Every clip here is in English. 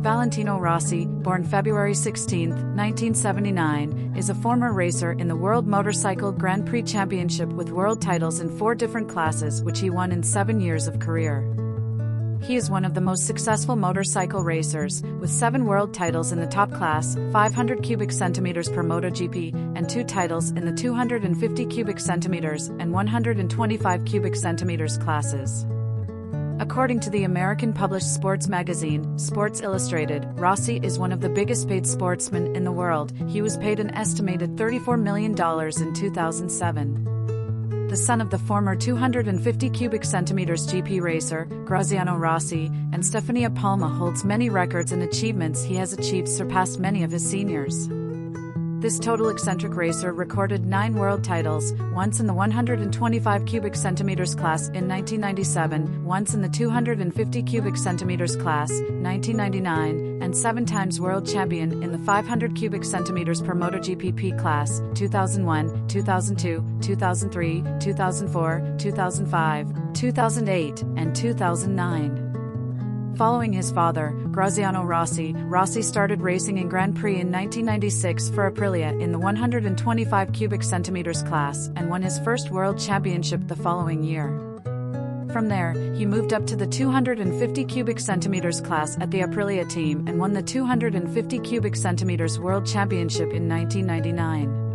Valentino Rossi, born February 16, 1979, is a former racer in the World Motorcycle Grand Prix Championship with world titles in 4 different classes which he won in 7 years of career. He is one of the most successful motorcycle racers, with 7 world titles in the top class, 500 cubic centimeters per MotoGP, and 2 titles in the 250 cubic centimeters and 125 cubic centimeters classes. According to the American published sports magazine, Sports Illustrated, Rossi is one of the biggest paid sportsmen in the world. He was paid an estimated $34 million in 2007. The son of the former 250 cubic centimeters GP racer, Graziano Rossi, and Stefania Palma, holds many records and achievements he has achieved surpassed many of his seniors. This total eccentric racer recorded 9 world titles, once in the 125 cubic centimeters class in 1997, once in the 250 cubic centimeters class, 1999, and 7 times world champion in the 500 cubic centimeters per MotoGP P class, 2001, 2002, 2003, 2004, 2005, 2008, and 2009. Following his father, Graziano Rossi, Rossi started racing in Grand Prix in 1996 for Aprilia in the 125 cubic centimeters class and won his first world championship the following year. From there, he moved up to the 250 cubic centimeters class at the Aprilia team and won the 250 cubic centimeters world championship in 1999.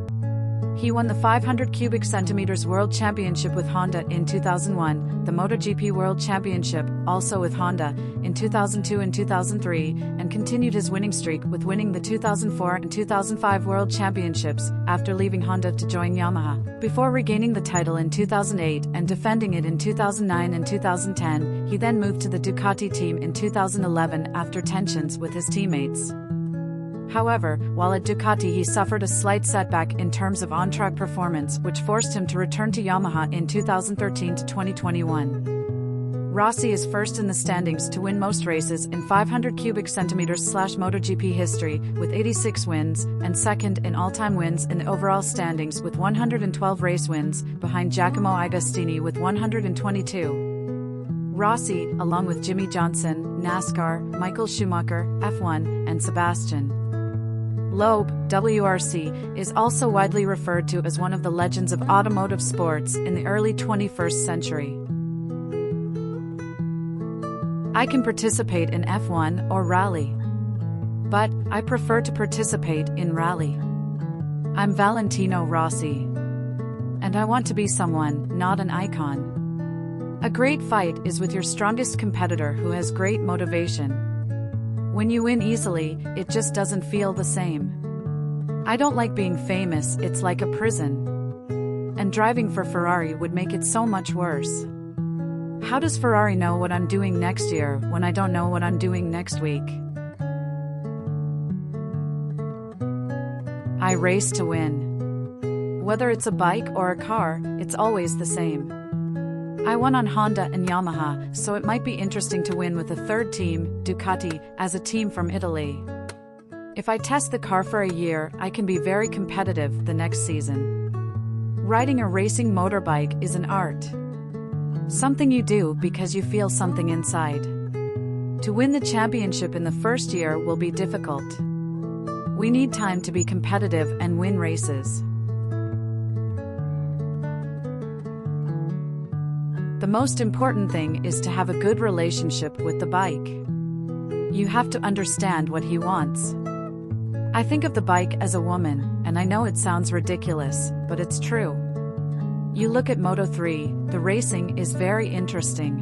He won the 500 cubic centimeters World Championship with Honda in 2001, the MotoGP World Championship, also with Honda, in 2002 and 2003, and continued his winning streak with winning the 2004 and 2005 World Championships, after leaving Honda to join Yamaha. Before regaining the title in 2008 and defending it in 2009 and 2010, he then moved to the Ducati team in 2011 after tensions with his teammates. However, while at Ducati he suffered a slight setback in terms of on-track performance, which forced him to return to Yamaha in 2013 to 2021. Rossi is first in the standings to win most races in 500 cubic centimeters / MotoGP history, with 86 wins, and second in all-time wins in the overall standings with 112 race wins, behind Giacomo Agostini with 122. Rossi, along with Jimmy Johnson, NASCAR, Michael Schumacher, F1, and Sebastian Loeb, WRC, is also widely referred to as one of the legends of automotive sports in the early 21st century. I can participate in F1 or rally, but I prefer to participate in rally. I'm Valentino Rossi, and I want to be someone, not an icon. A great fight is with your strongest competitor who has great motivation. When you win easily, it just doesn't feel the same. I don't like being famous, it's like a prison. And driving for Ferrari would make it so much worse. How does Ferrari know what I'm doing next year when I don't know what I'm doing next week? I race to win. Whether it's a bike or a car, it's always the same. I won on Honda and Yamaha, so it might be interesting to win with a third team, Ducati, as a team from Italy. If I test the car for a year, I can be very competitive the next season. Riding a racing motorbike is an art. Something you do because you feel something inside. To win the championship in the first year will be difficult. We need time to be competitive and win races. The most important thing is to have a good relationship with the bike. You have to understand what he wants. I think of the bike as a woman, and I know it sounds ridiculous, but it's true. You look at Moto3, the racing is very interesting.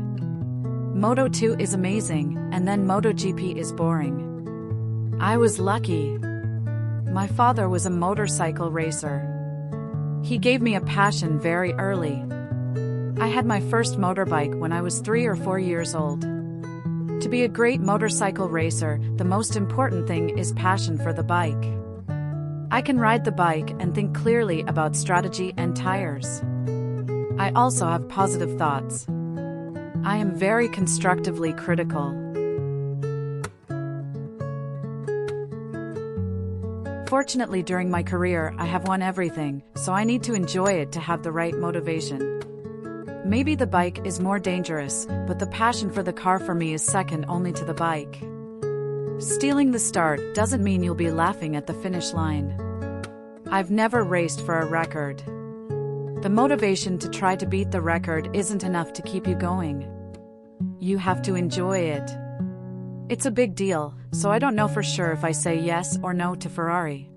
Moto2 is amazing, and then MotoGP is boring. I was lucky. My father was a motorcycle racer. He gave me a passion very early. I had my first motorbike when I was 3 or 4 years old. To be a great motorcycle racer, the most important thing is passion for the bike. I can ride the bike and think clearly about strategy and tires. I also have positive thoughts. I am very constructively critical. Fortunately, during my career, I have won everything, so I need to enjoy it to have the right motivation. Maybe the bike is more dangerous, but the passion for the car for me is second only to the bike. Stealing the start doesn't mean you'll be laughing at the finish line. I've never raced for a record. The motivation to try to beat the record isn't enough to keep you going. You have to enjoy it. It's a big deal, so I don't know for sure if I say yes or no to Ferrari.